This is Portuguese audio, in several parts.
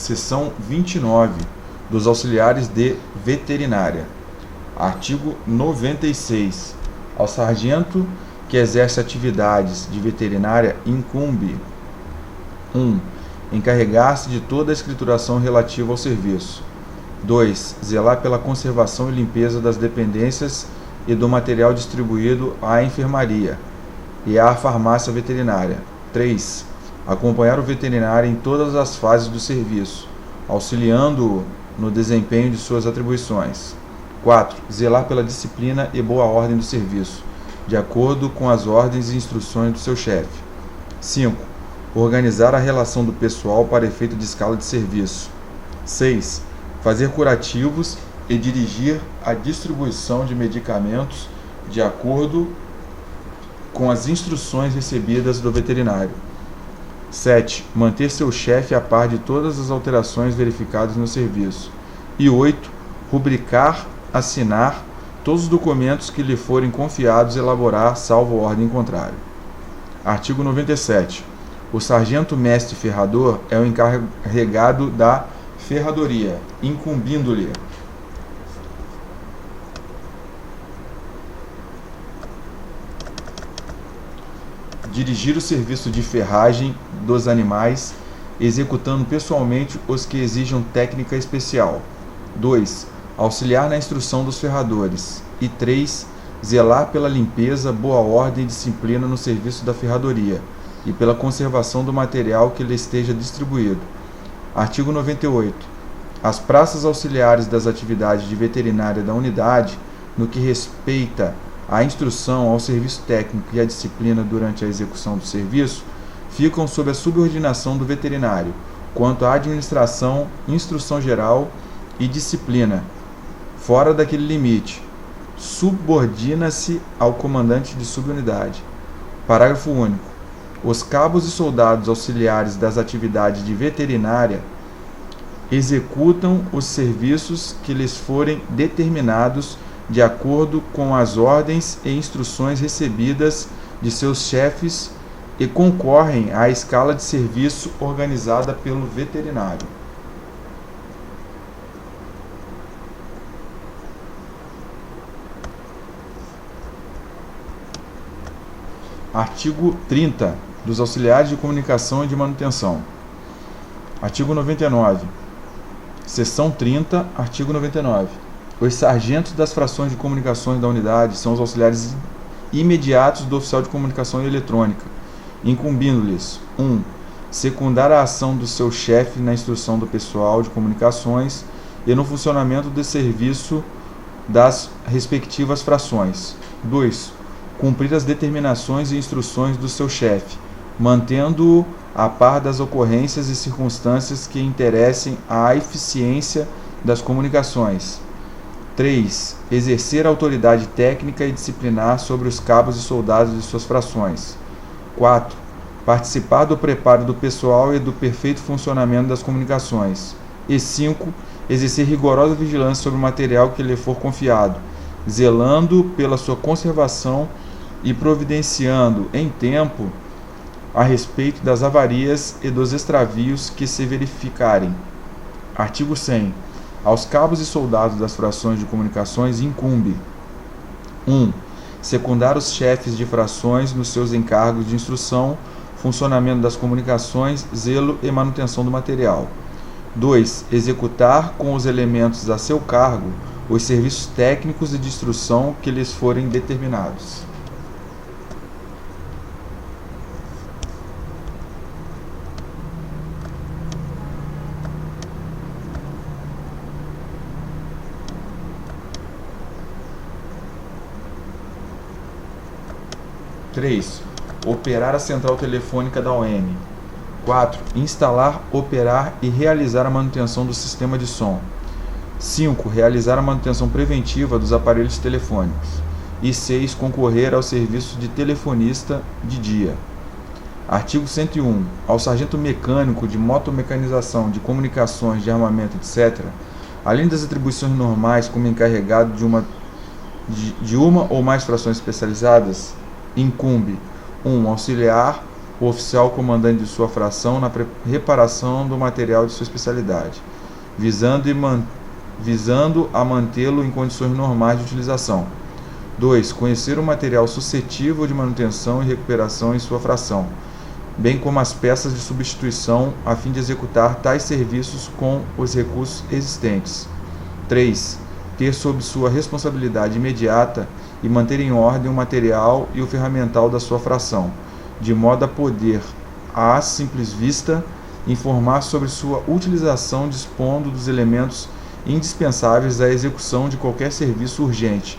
Seção 29 dos auxiliares de veterinária. Artigo 96. Ao sargento que exerce atividades de veterinária incumbe: 1. Encarregar-se de toda a escrituração relativa ao serviço. 2. Zelar pela conservação e limpeza das dependências e do material distribuído à enfermaria e à farmácia veterinária. 3. Acompanhar o veterinário em todas as fases do serviço, auxiliando-o no desempenho de suas atribuições. 4. Zelar pela disciplina e boa ordem do serviço, de acordo com as ordens e instruções do seu chefe. 5. Organizar a relação do pessoal para efeito de escala de serviço. 6. Fazer curativos e dirigir a distribuição de medicamentos de acordo com as instruções recebidas do veterinário. 7. Manter seu chefe a par de todas as alterações verificadas no serviço. E 8. Rubricar, assinar todos os documentos que lhe forem confiados elaborar, salvo ordem contrária. Artigo 97. O sargento mestre ferrador é o encarregado da ferradoria, incumbindo-lhe: dirigir o serviço de ferragem dos animais, executando pessoalmente os que exijam técnica especial. 2. Auxiliar na instrução dos ferradores. E 3. Zelar pela limpeza, boa ordem e disciplina no serviço da ferradoria e pela conservação do material que lhe esteja distribuído. Artigo 98. As praças auxiliares das atividades de veterinária da unidade, no que respeita à instrução, ao serviço técnico e à disciplina durante a execução do serviço, ficam sob a subordinação do veterinário, quanto à administração, instrução geral e disciplina. Fora daquele limite, subordina-se ao comandante de subunidade. Parágrafo único. Os cabos e soldados auxiliares das atividades de veterinária executam os serviços que lhes forem determinados de acordo com as ordens e instruções recebidas de seus chefes e concorrem à escala de serviço organizada pelo veterinário. Artigo 30 dos auxiliares de comunicação e de manutenção. Artigo 99. Seção 30, artigo 99. Os sargentos das frações de comunicações da unidade são os auxiliares imediatos do oficial de comunicação e eletrônica, incumbindo-lhes: 1. Secundar a ação do seu chefe na instrução do pessoal de comunicações e no funcionamento do serviço das respectivas frações. 2. Cumprir as determinações e instruções do seu chefe, mantendo-o a par das ocorrências e circunstâncias que interessem à eficiência das comunicações. 3. Exercer autoridade técnica e disciplinar sobre os cabos e soldados de suas frações. 4. Participar do preparo do pessoal e do perfeito funcionamento das comunicações. E 5. Exercer rigorosa vigilância sobre o material que lhe for confiado, zelando pela sua conservação e providenciando em tempo a respeito das avarias e dos extravios que se verificarem. Artigo 100. Aos cabos e soldados das frações de comunicações incumbe: 1. Secundar os chefes de frações nos seus encargos de instrução, funcionamento das comunicações, zelo e manutenção do material. 2. Executar com os elementos a seu cargo os serviços técnicos e de instrução que lhes forem determinados. (3) Operar a central telefônica da OM. 4. Instalar, operar e realizar a manutenção do sistema de som. 5. Realizar a manutenção preventiva dos aparelhos telefônicos. E 6. Concorrer ao serviço de telefonista de dia. Artigo 101. Ao sargento mecânico de motomecanização, de comunicações, de armamento, etc., além das atribuições normais como encarregado de uma ou mais frações especializadas, incumbe: 1. Auxiliar o oficial comandante de sua fração na reparação do material de sua especialidade, visando a mantê-lo em condições normais de utilização. 2. Conhecer o material suscetível de manutenção e recuperação em sua fração, bem como as peças de substituição a fim de executar tais serviços com os recursos existentes. 3. Ter sob sua responsabilidade imediata e manter em ordem o material e o ferramental da sua fração, de modo a poder, à simples vista, informar sobre sua utilização dispondo dos elementos indispensáveis à execução de qualquer serviço urgente.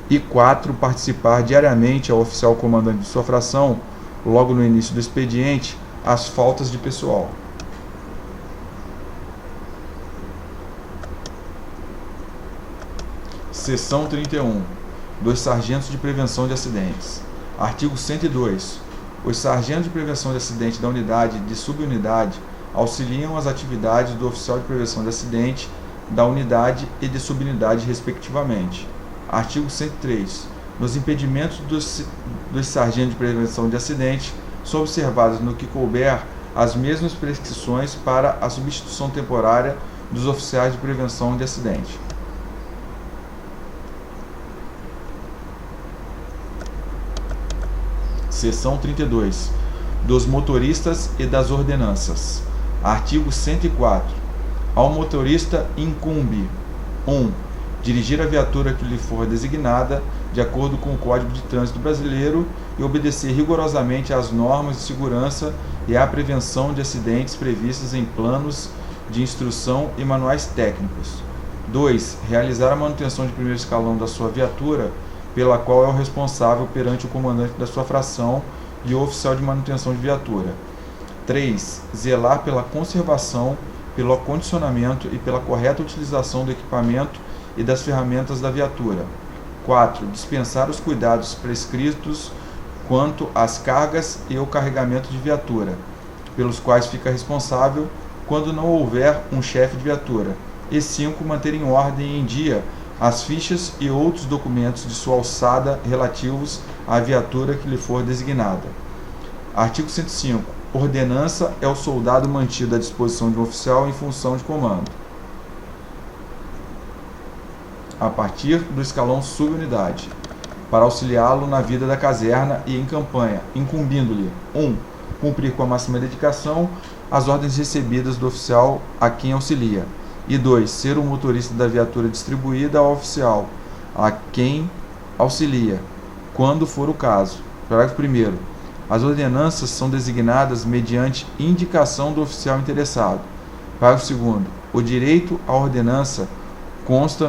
E 4. Participar diariamente ao oficial comandante de sua fração, logo no início do expediente, as faltas de pessoal. Seção 31. Dos sargentos de prevenção de acidentes. Artigo 102. Os sargentos de prevenção de acidente da unidade e de subunidade auxiliam as atividades do oficial de prevenção de acidente da unidade e de subunidade, respectivamente. Artigo 103. Nos impedimentos dos sargentos de prevenção de acidente, são observadas no que couber as mesmas prescrições para a substituição temporária dos oficiais de prevenção de acidente. Seção 32. Dos motoristas e das ordenanças. Artigo 104. Ao motorista incumbe: 1. Dirigir a viatura que lhe for designada, de acordo com o Código de Trânsito Brasileiro, e obedecer rigorosamente às normas de segurança e à prevenção de acidentes previstas em planos de instrução e manuais técnicos. 2. Realizar a manutenção de primeiro escalão da sua viatura, pela qual é o responsável perante o comandante da sua fração e o oficial de manutenção de viatura. 3. Zelar pela conservação, pelo acondicionamento e pela correta utilização do equipamento e das ferramentas da viatura. 4. Dispensar os cuidados prescritos quanto às cargas e o carregamento de viatura, pelos quais fica responsável quando não houver um chefe de viatura. E 5. Manter em ordem e em dia as fichas e outros documentos de sua alçada relativos à viatura que lhe for designada. Artigo 105. Ordenança é o soldado mantido à disposição de um oficial em função de comando, a partir do escalão subunidade, para auxiliá-lo na vida da caserna e em campanha, incumbindo-lhe: 1. Cumprir com a máxima dedicação as ordens recebidas do oficial a quem auxilia, e 2. Ser o motorista da viatura distribuída ao oficial a quem auxilia, quando for o caso. Parágrafo 1º. As ordenanças são designadas mediante indicação do oficial interessado. Parágrafo 2º. O direito à ordenança consta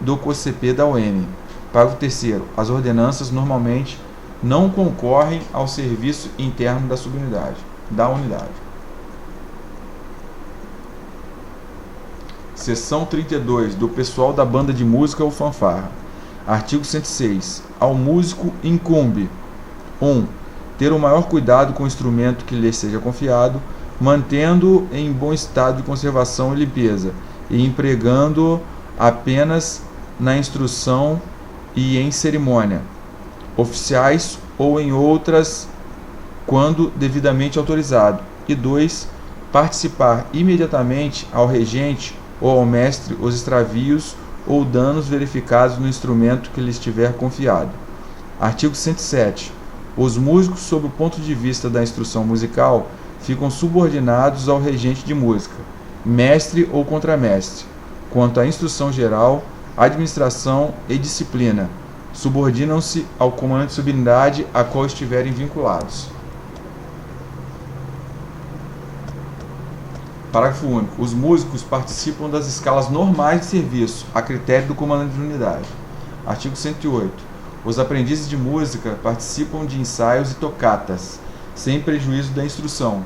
do COCP da OM. Parágrafo 3º. As ordenanças normalmente não concorrem ao serviço interno da unidade. Seção 32. Do pessoal da banda de música ou fanfarra. Artigo 106. Ao músico incumbe: 1. Ter o maior cuidado com o instrumento que lhe seja confiado, mantendo-o em bom estado de conservação e limpeza, e empregando-o apenas na instrução e em cerimônia oficiais ou em outras, quando devidamente autorizado. E 2. Participar imediatamente ao regente ou ao mestre os extravios ou danos verificados no instrumento que lhe estiver confiado. Artigo 107. Os músicos, sob o ponto de vista da instrução musical, ficam subordinados ao regente de música, mestre ou contramestre. Quanto à instrução geral, administração e disciplina, subordinam-se ao comandante de subunidade a qual estiverem vinculados. Parágrafo único. Os músicos participam das escalas normais de serviço, a critério do comandante de unidade. Artigo 108. Os aprendizes de música participam de ensaios e tocatas, sem prejuízo da instrução,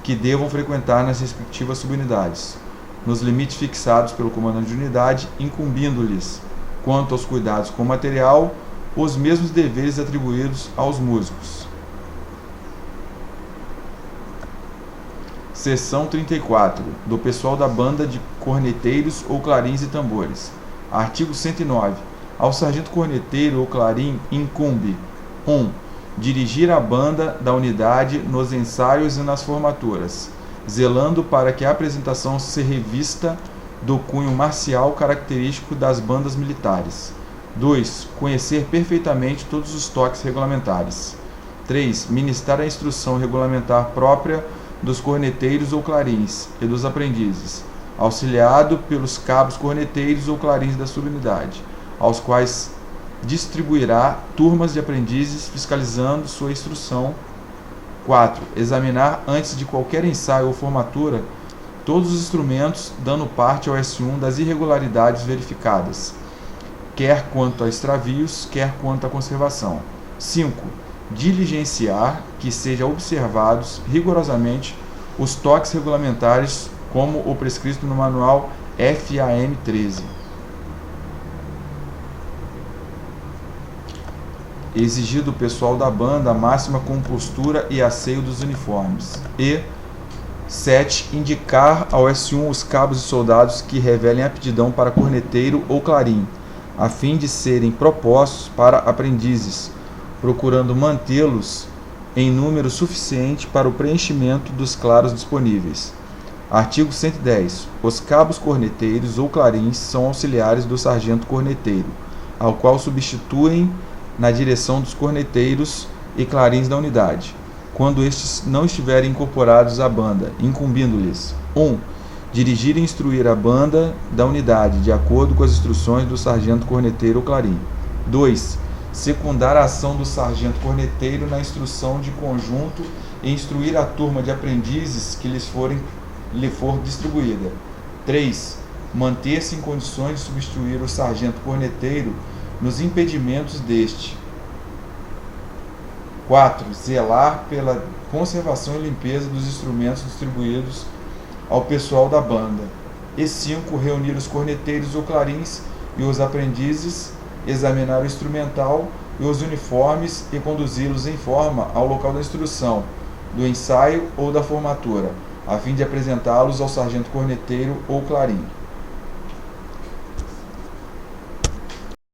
que devam frequentar nas respectivas subunidades, nos limites fixados pelo comandante de unidade, incumbindo-lhes, quanto aos cuidados com o material, os mesmos deveres atribuídos aos músicos. Seção 34. Do pessoal da banda de corneteiros ou clarins e tambores. Artigo 109. Ao sargento corneteiro ou clarim incumbe: 1. dirigir a banda da unidade nos ensaios e nas formaturas, zelando para que a apresentação se revista do cunho marcial característico das bandas militares. 2. Conhecer perfeitamente todos os toques regulamentares. 3. Ministrar a instrução regulamentar própria dos corneteiros ou clarins e dos aprendizes, auxiliado pelos cabos corneteiros ou clarins da subunidade, aos quais distribuirá turmas de aprendizes fiscalizando sua instrução. 4. Examinar antes de qualquer ensaio ou formatura todos os instrumentos, dando parte ao S1 das irregularidades verificadas, quer quanto a extravios, quer quanto à conservação. 5. Diligenciar que sejam observados rigorosamente os toques regulamentares como o prescrito no manual FAM 13. Exigir do pessoal da banda a máxima compostura e asseio dos uniformes. E 7. Indicar ao S1 os cabos e soldados que revelem aptidão para corneteiro ou clarim, a fim de serem propostos para aprendizes, procurando mantê-los em número suficiente para o preenchimento dos claros disponíveis. Artigo 110. Os cabos corneteiros ou clarins são auxiliares do sargento corneteiro, ao qual substituem na direção dos corneteiros e clarins da unidade, quando estes não estiverem incorporados à banda, incumbindo-lhes: 1. Dirigir e instruir a banda da unidade, de acordo com as instruções do sargento corneteiro ou clarim. 2. Secundar a ação do sargento corneteiro na instrução de conjunto e instruir a turma de aprendizes que lhe for distribuída. 3. Manter-se em condições de substituir o sargento corneteiro nos impedimentos deste. 4. Zelar pela conservação e limpeza dos instrumentos distribuídos ao pessoal da banda. E 5. Reunir os corneteiros ou clarins e os aprendizes, examinar o instrumental e os uniformes e conduzi-los em forma ao local da instrução, do ensaio ou da formatura, a fim de apresentá-los ao sargento corneteiro ou clarim.